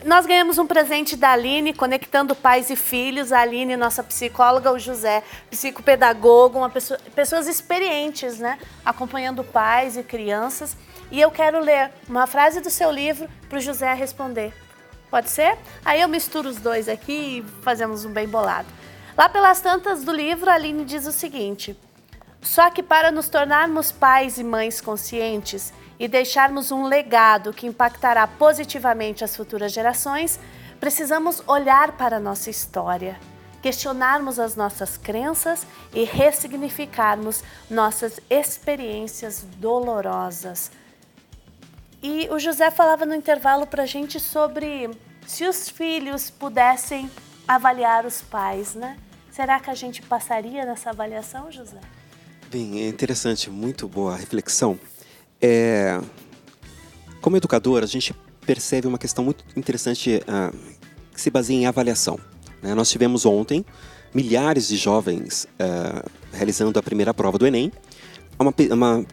Nós ganhamos um presente da Aline, Conectando Pais e Filhos. A Aline, nossa psicóloga, o José, psicopedagogo, pessoas experientes, né? Acompanhando pais e crianças. E eu quero ler uma frase do seu livro para o José responder. Pode ser? Aí eu misturo os dois aqui e fazemos um bem bolado. Lá pelas tantas do livro, a Aline diz o seguinte: só que para nos tornarmos pais e mães conscientes e deixarmos um legado que impactará positivamente as futuras gerações, precisamos olhar para a nossa história, questionarmos as nossas crenças e ressignificarmos nossas experiências dolorosas. E o José falava no intervalo para a gente sobre se os filhos pudessem avaliar os pais, né? Será que a gente passaria nessa avaliação, José? Bem, é interessante, muito boa reflexão. Como educador, a gente percebe uma questão muito interessante que se baseia em avaliação, né? Nós tivemos ontem milhares de jovens realizando a primeira prova do Enem. Uma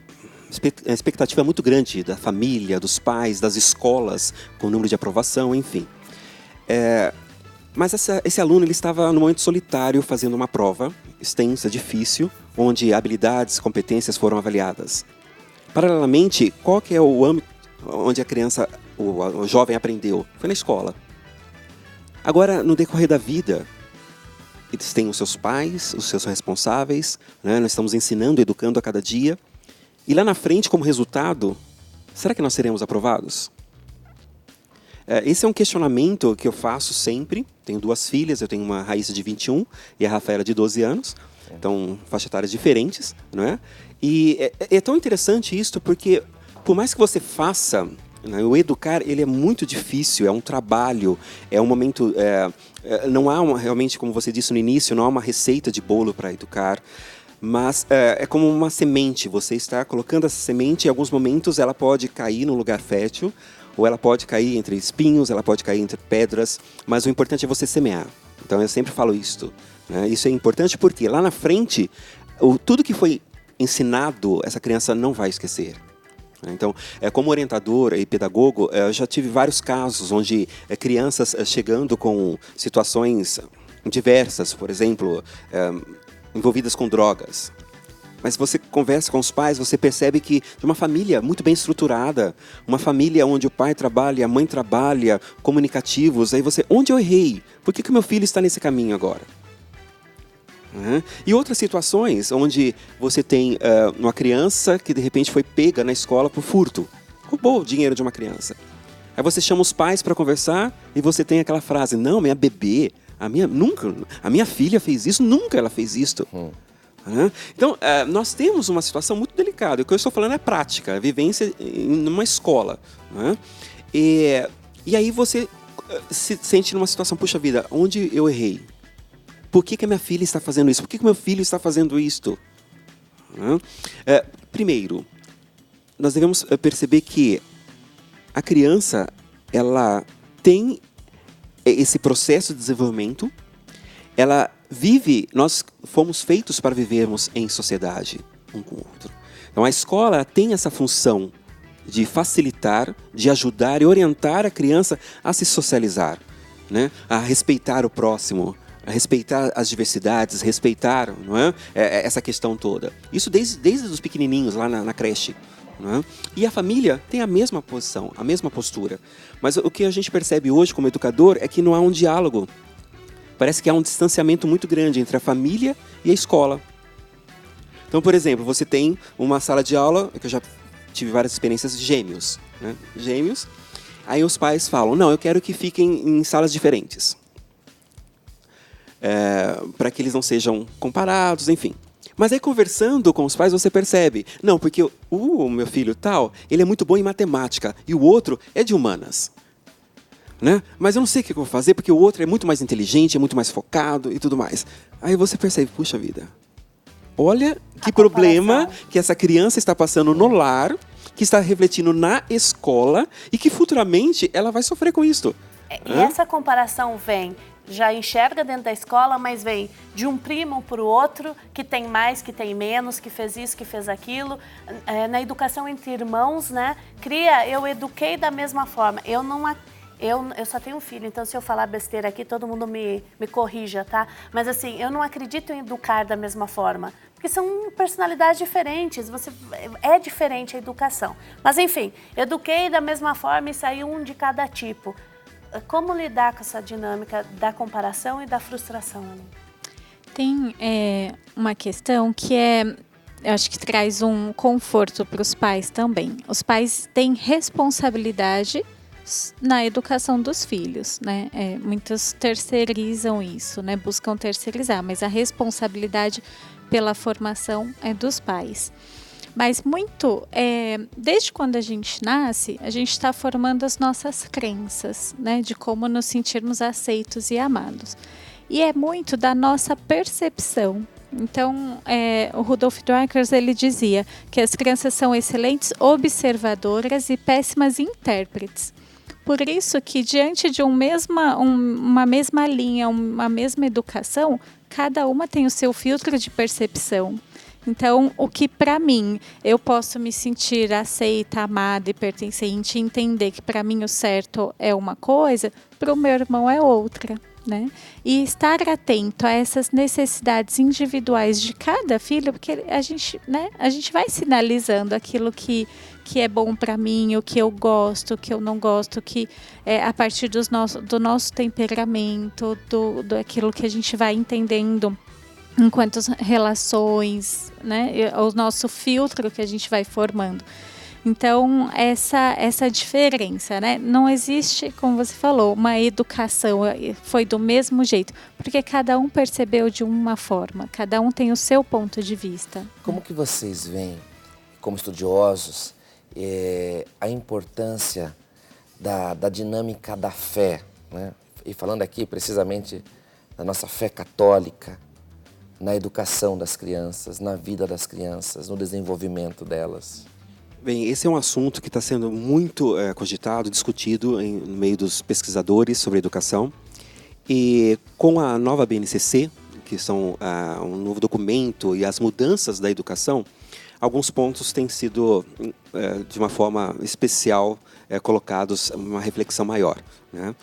expectativa muito grande da família, dos pais, das escolas, com o número de aprovação, enfim. Mas esse aluno ele estava no momento solitário fazendo uma prova extensa, difícil, onde habilidades, competências foram avaliadas. Paralelamente, qual que é o âmbito onde a criança, o jovem aprendeu? Foi na escola. Agora, no decorrer da vida, eles têm os seus pais, os seus responsáveis, né? Nós estamos ensinando, educando a cada dia. E lá na frente, como resultado, será que nós seremos aprovados? Esse é um questionamento que eu faço sempre. Tenho 2 filhas, eu tenho uma Raíssa de 21 e a Rafaela de 12 anos. Então, faixa etárias diferentes, não é? E é tão interessante isso porque, por mais que você faça, né, o educar ele é muito difícil, é um trabalho, é um momento... não há realmente, como você disse no início, não há uma receita de bolo para educar. Mas é como uma semente, você está colocando essa semente, em alguns momentos ela pode cair num lugar fértil, ou ela pode cair entre espinhos, ela pode cair entre pedras, mas o importante é você semear. Então eu sempre falo isso, né? Isso é importante porque lá na frente, tudo que foi ensinado, essa criança não vai esquecer. Então, como orientador e pedagogo, eu já tive vários casos onde crianças chegando com situações diversas, por exemplo, envolvidas com drogas. Mas você conversa com os pais, você percebe que de uma família muito bem estruturada, uma família onde o pai trabalha, a mãe trabalha, comunicativos, aí você, onde eu errei? Por que o meu filho está nesse caminho agora? E outras situações onde você tem uma criança que de repente foi pega na escola por furto, roubou o dinheiro de uma criança. Aí você chama os pais para conversar e você tem aquela frase, não, minha bebê, a minha filha fez isso, nunca ela fez isso. Então, nós temos uma situação muito delicada. O que eu estou falando é prática, a vivência numa escola. E aí você se sente numa situação, puxa vida, onde eu errei? Por que a minha filha está fazendo isso? Por que o meu filho está fazendo isto? Primeiro, nós devemos perceber que a criança, ela tem esse processo de desenvolvimento, ela vive, nós fomos feitos para vivermos em sociedade, um com o outro. Então a escola tem essa função de facilitar, de ajudar e orientar a criança a se socializar, né? A respeitar o próximo, a respeitar as diversidades, respeitar, não é? Essa questão toda. Isso desde os pequenininhos lá na creche. Não é? E a família tem a mesma posição, a mesma postura. Mas o que a gente percebe hoje como educador é que não há um diálogo. Parece que há um distanciamento muito grande entre a família e a escola. Então, por exemplo, você tem uma sala de aula, que eu já tive várias experiências de gêmeos. Né? Gêmeos. Aí os pais falam, não, eu quero que fiquem em salas diferentes. Para que eles não sejam comparados, enfim. Mas aí conversando com os pais você percebe, não, porque o meu filho tal, ele é muito bom em matemática e o outro é de humanas. Né? Mas eu não sei o que eu vou fazer porque o outro é muito mais inteligente, é muito mais focado e tudo mais. Aí você percebe, puxa vida, olha que problema que essa criança está passando no lar, que está refletindo na escola e que futuramente ela vai sofrer com isso. E essa comparação vem, já enxerga dentro da escola, mas vem de um primo para o outro, que tem mais, que tem menos, que fez isso, que fez aquilo. Na educação entre irmãos, né? Eu eduquei da mesma forma. Eu só tenho um filho, então se eu falar besteira aqui, todo mundo me corrija, tá? Mas assim, eu não acredito em educar da mesma forma, porque são personalidades diferentes, é diferente a educação. Mas enfim, eduquei da mesma forma e saiu um de cada tipo. Como lidar com essa dinâmica da comparação e da frustração, Aline? Tem uma questão que eu acho que traz um conforto para os pais também. Os pais têm responsabilidade na educação dos filhos, né? Muitos terceirizam isso, né? Buscam terceirizar, mas a responsabilidade pela formação é dos pais. Mas desde quando a gente nasce, a gente está formando as nossas crenças, né? De como nos sentirmos aceitos e amados. E é muito da nossa percepção. Então, o Rudolf Dreikers, ele dizia que as crianças são excelentes observadoras e péssimas intérpretes. Por isso que diante de uma mesma linha, uma mesma educação, cada uma tem o seu filtro de percepção. Então, o que para mim eu posso me sentir aceita, amada e pertencente, entender que para mim o certo é uma coisa, para o meu irmão é outra. Né? E estar atento a essas necessidades individuais de cada filho, porque a gente vai sinalizando aquilo que é bom para mim, o que eu gosto, o que eu não gosto, que é a partir do nosso temperamento, daquilo que a gente vai entendendo enquanto relações, né? O nosso filtro que a gente vai formando. Então, essa diferença, né? Não existe, como você falou, uma educação, foi do mesmo jeito, porque cada um percebeu de uma forma, cada um tem o seu ponto de vista. Como que vocês veem, como estudiosos, a importância da dinâmica da fé, né? E falando aqui precisamente da nossa fé católica, na educação das crianças, na vida das crianças, no desenvolvimento delas? Bem, esse é um assunto que está sendo muito cogitado, discutido no meio dos pesquisadores sobre educação. E com a nova BNCC, que são um novo documento e as mudanças da educação, alguns pontos têm sido, de uma forma especial, colocados uma reflexão maior, né?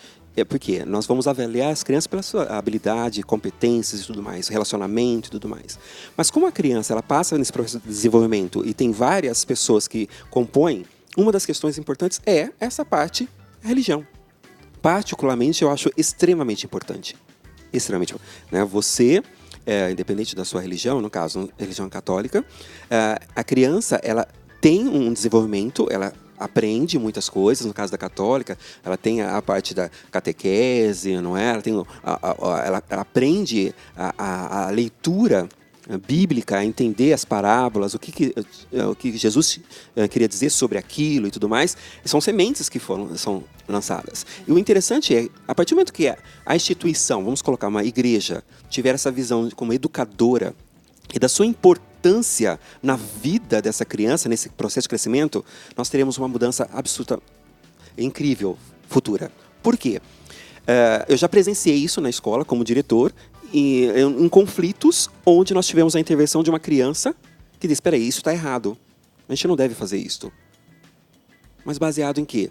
Porque nós vamos avaliar as crianças pela sua habilidade, competências e tudo mais, relacionamento e tudo mais. Mas como a criança ela passa nesse processo de desenvolvimento e tem várias pessoas que compõem, uma das questões importantes é essa parte, a religião. Particularmente, eu acho extremamente importante. Extremamente. Né? Você, independente da sua religião, no caso, religião católica, a criança ela tem um desenvolvimento, ela aprende muitas coisas, no caso da católica, ela tem a parte da catequese, não é? Ela aprende a leitura bíblica, a entender as parábolas, o que Jesus queria dizer sobre aquilo e tudo mais. São sementes que são lançadas. E o interessante é, a partir do momento que a instituição, vamos colocar uma igreja, tiver essa visão como educadora e da sua importância na vida dessa criança, nesse processo de crescimento, nós teremos uma mudança absoluta, incrível, futura. Por quê? Eu já presenciei isso na escola como diretor, em conflitos onde nós tivemos a intervenção de uma criança que disse, espera aí, isso está errado, a gente não deve fazer isso. Mas baseado em quê?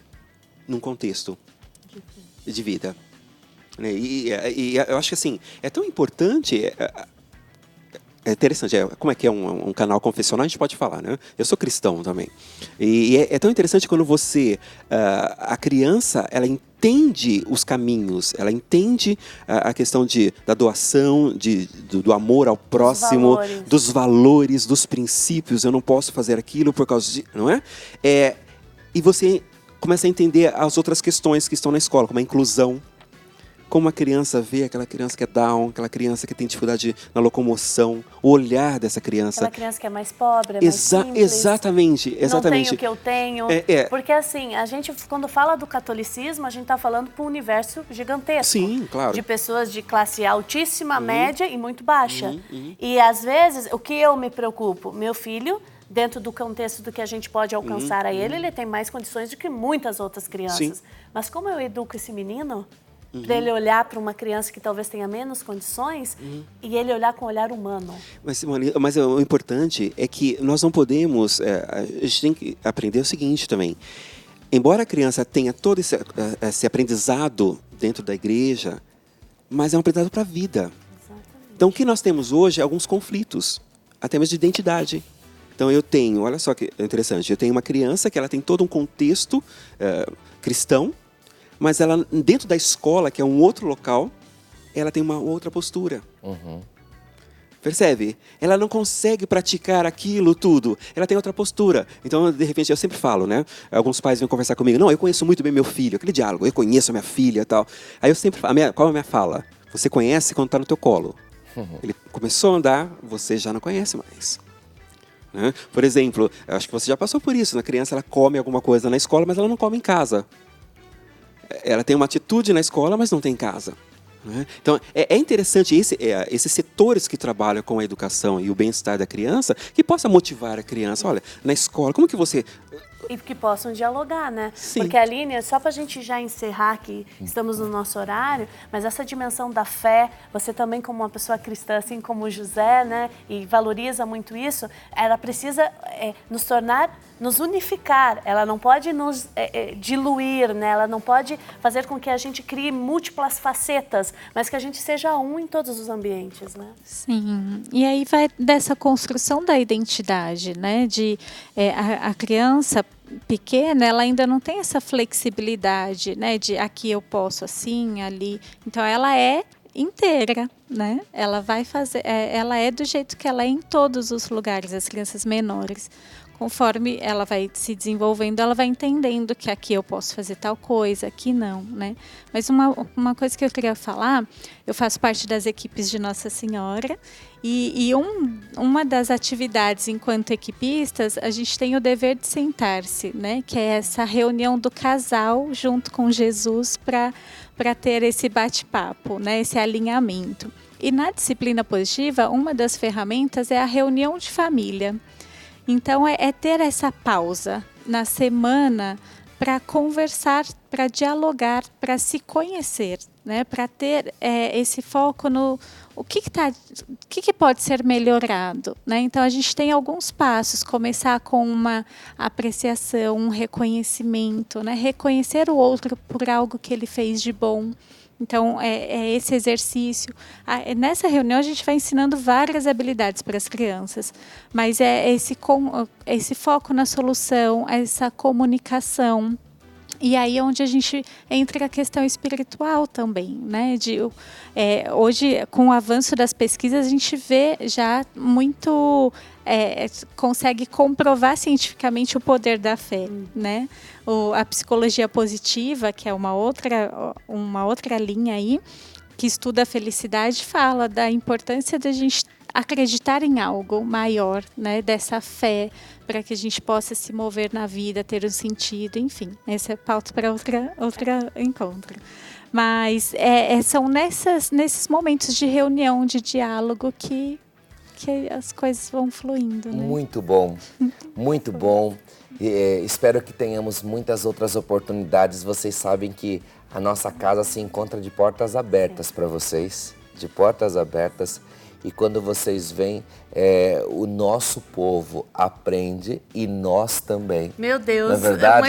Num contexto de vida. E eu acho que assim, é tão importante... É interessante, como é que é um canal confessional, a gente pode falar, né? Eu sou cristão também. E é tão interessante quando a criança, ela entende os caminhos, ela entende a questão da doação, do amor ao próximo, dos valores, dos princípios. Eu não posso fazer aquilo por causa de... Não é? E você começa a entender as outras questões que estão na escola, como a inclusão. Como a criança vê aquela criança que é down, aquela criança que tem dificuldade na locomoção, o olhar dessa criança. Aquela criança que é mais pobre, mais simples. Exatamente. Não tenho o que eu tenho. Porque assim, a gente, quando fala do catolicismo, a gente está falando para um universo gigantesco. Sim, claro. De pessoas de classe altíssima, média e muito baixa. E às vezes, o que eu me preocupo? Meu filho, dentro do contexto do que a gente pode alcançar a ele tem mais condições do que muitas outras crianças. Sim. Mas como eu educo esse menino... Para ele olhar para uma criança que talvez tenha menos condições e ele olhar com um olhar humano. Mas, Simone, o importante é que nós não podemos... a gente tem que aprender o seguinte também. embora a criança tenha todo esse aprendizado dentro da igreja, mas é um aprendizado para a vida. Então, o que nós temos hoje é alguns conflitos, até mesmo de identidade. Então, eu tenho, olha só que interessante, eu tenho uma criança que ela tem todo um contexto cristão, mas ela, dentro da escola, que é um outro local, ela tem uma outra postura. Percebe? Ela não consegue praticar aquilo tudo. Ela tem outra postura. Então, de repente, eu sempre falo, né? Alguns pais vêm conversar comigo. Não, eu conheço muito bem meu filho. Aquele diálogo, eu conheço a minha filha e tal. Aí eu sempre falo, qual é a minha fala? Você conhece quando está no teu colo. Ele começou a andar, você já não conhece mais. Né? Por exemplo, acho que você já passou por isso. Na criança, ela come alguma coisa na escola, mas ela não come em casa. Ela tem uma atitude na escola, mas não tem em casa. Então, é interessante esses setores que trabalham com a educação e o bem-estar da criança, que possa motivar a criança. Olha, na escola, como que você... E que possam dialogar, né? Sim. Porque, Aline, só para a gente já encerrar que estamos no nosso horário, mas essa dimensão da fé, você também como uma pessoa cristã, assim como o José, né? E valoriza muito isso, ela precisa nos unificar, ela não pode nos diluir, né? Ela não pode fazer com que a gente crie múltiplas facetas, mas que a gente seja um em todos os ambientes, né? Sim, e aí vai dessa construção da identidade, né? A criança pequena, ela ainda não tem essa flexibilidade, né? De aqui eu posso assim, ali. Então ela é inteira, né? Ela vai fazer, ela é do jeito que ela é em todos os lugares, as crianças menores. Conforme ela vai se desenvolvendo, ela vai entendendo que aqui eu posso fazer tal coisa, aqui não, né? Mas uma coisa que eu queria falar, eu faço parte das equipes de Nossa Senhora e uma das atividades enquanto equipistas, a gente tem o dever de sentar-se, né? Que é essa reunião do casal junto com Jesus para ter esse bate-papo, né? Esse alinhamento. E na disciplina positiva, uma das ferramentas é a reunião de família. Então, é ter essa pausa na semana para conversar, para dialogar, para se conhecer, né? Para ter esse foco no o que pode ser melhorado, né? Então, a gente tem alguns passos, começar com uma apreciação, um reconhecimento, né? Reconhecer o outro por algo que ele fez de bom. Então, é esse exercício. Nessa reunião, a gente vai ensinando várias habilidades para as crianças, mas é esse foco na solução, essa comunicação. E aí é onde a gente entra a questão espiritual também, né? Hoje, com o avanço das pesquisas, a gente vê já muito... consegue comprovar cientificamente o poder da fé, né? A psicologia positiva, que é uma outra linha aí, que estuda a felicidade, fala da importância da gente acreditar em algo maior, né? Dessa fé, para que a gente possa se mover na vida, ter um sentido, enfim. Essa é pauta para outra encontro. Mas são nesses momentos de reunião, de diálogo, que as coisas vão fluindo, né? Muito bom, muito bom. Espero que tenhamos muitas outras oportunidades. Vocês sabem que a nossa casa se encontra de portas abertas para vocês, de portas abertas. E quando vocês vêm, o nosso povo aprende e nós também. Meu Deus, não é verdade?